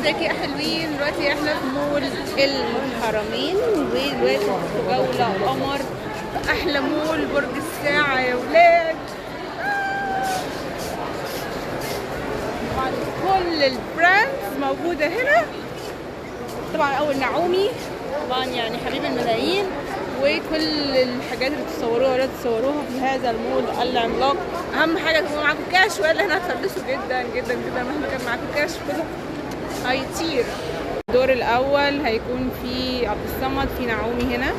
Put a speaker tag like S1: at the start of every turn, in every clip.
S1: ازيك يا حلوين؟ دلوقتي احنا في مول الحرمين، ودلوقتي في جولة قمر في احلى مول برج الساعة يا ولاد. طبعا كل البراندز موجودة هنا. طبعا اول نعومي طبعا يعني حبيب الملايين، وكل الحاجات اللي تصوروها ولا تصوروها في هذا المول العملاق. اهم حاجه تكونوا معاكم كاش، والا هنا هتفلسوا جدا جدا جدا. مهما كان معاكم كاش كله هيطير. الدور الاول هيكون في عبد الصمد، في نعومي هنا،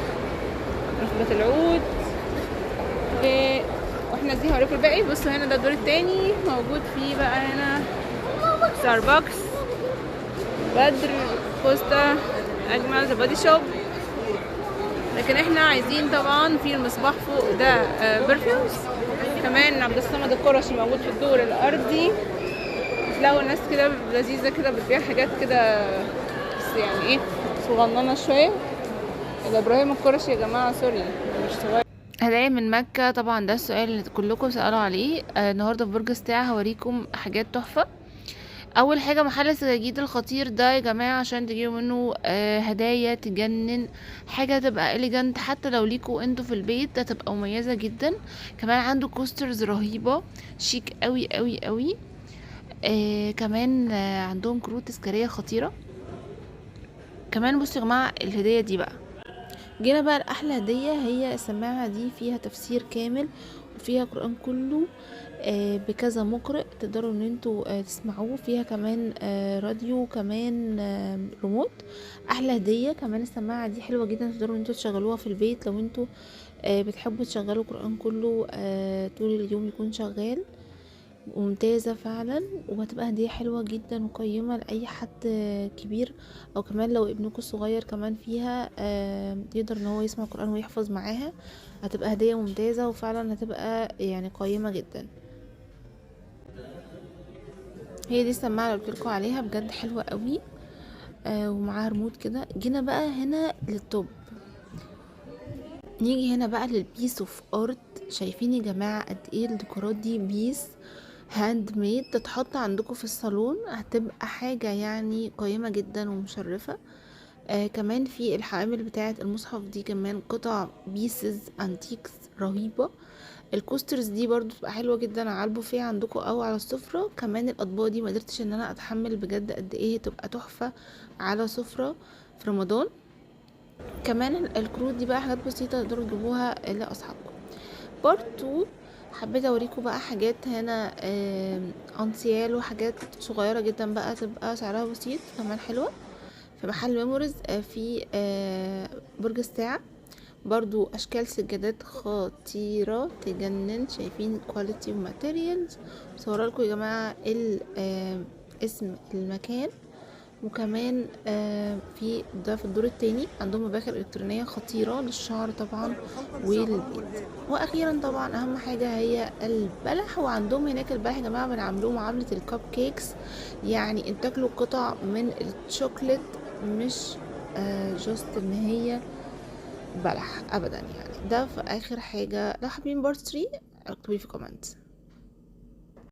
S1: نخبة العود، واحنا دي هوريكم الباقي. بصوا هنا ده الدور التاني، موجود فيه بقى هنا ستاربكس، بدر، كوستا، اجمل، ذا بادي شوب. لكن احنا عايزين طبعا في المصباح فوق ده برفيومز. كمان عبد الصمد القرشي موجود في الدور الارضي. تلاقوا ناس كده لذيذه كده بتبيع حاجات كده، بس يعني ايه، صغننه شويه. ده ابراهيم القرشي يا جماعه، سوري مش صغير. هدايا من مكة، طبعا ده السؤال اللي كلكم سألوا عليه. النهارده في برج الساعة هوريكم حاجات تحفة. اول حاجه محل السجاجيد الخطير ده يا جماعه، عشان تجيبوا منه هدايا تجنن. حاجه تبقى اليجنت، حتى لو ليكوا انتوا في البيت هتبقى مميزه جدا. كمان عنده كوسترز رهيبه شيك قوي قوي قوي. كمان عندهم كروت تذكاريه خطيره. كمان بصوا يا جماعه الهديه دي بقى، جينا بقى لأحلى هدية. هي السماعة دي فيها تفسير كامل، وفيها قرآن كله بكذا مقرئ، تقدروا ان انتوا تسمعوه. فيها كمان راديو، كمان ريموت. احلى هدية. كمان السماعة دي حلوة جدا، تقدروا ان انتوا تشغلوها في البيت لو انتوا بتحبوا تشغلوا قرآن كله طول اليوم يكون شغال. ممتازة فعلا، وهتبقى هدية حلوة جدا وقيمة لأي حد كبير، أو كمان لو ابنكم صغير كمان فيها يقدر ان هو يسمع القرآن ويحفظ معاها. هتبقى هدية ممتازة، وفعلا هتبقى يعني قيمة جدا. هي دي السماعة اللي قلتلكوا عليها، بجد حلوة قوي ومعاها ريموت كده. جينا بقى هنا للتوب، نيجي هنا بقى للبيس اوف ارت. شايفين يا جماعة قد ايه الديكورات دي بيس هاند ميد، تتحط عندكم في الصالون، هتبقى حاجة يعني قيمة جدا ومشرفة. كمان في الحوامل بتاعة المصحف دي كمان قطع بيسز انتيكس رهيبة. الكوسترز دي برضو تبقى حلوة جدا على البوفيه عندكم او على السفرة. كمان الاطباق دي مقدرتش ان انا اتحمل بجد قد ايه تبقى تحفة على سفرة في رمضان. كمان الكروت دي بقى حاجات بسيطة تقدروا تجيبوها لاصحابكم. برضو حبيت اوريكم بقى حاجات هنا انسيال، وحاجات صغيرة جدا بقى تبقى سعرها بسيط كمان حلوة، في محل ميموريز في برج الساعة. برضو اشكال سجادات خطيرة تجنن. شايفين كواليتي وماتيريالز. صورة لكم يا جماعة اسم المكان. وكمان في ده في الدور التاني عندهم مباخر الكترونيه خطيره للشعر طبعا وللبيت. واخيرا طبعا اهم حاجه هي البلح. وعندهم هناك البلح يا جماعه بنعملوه معامله الكب كيكس، يعني انت تاكلوا قطع من الشوكليت، مش جوست ان هي بلح ابدا. يعني ده في اخر حاجه. لو حابين بارت 3 اكتبوا لي في كومنت.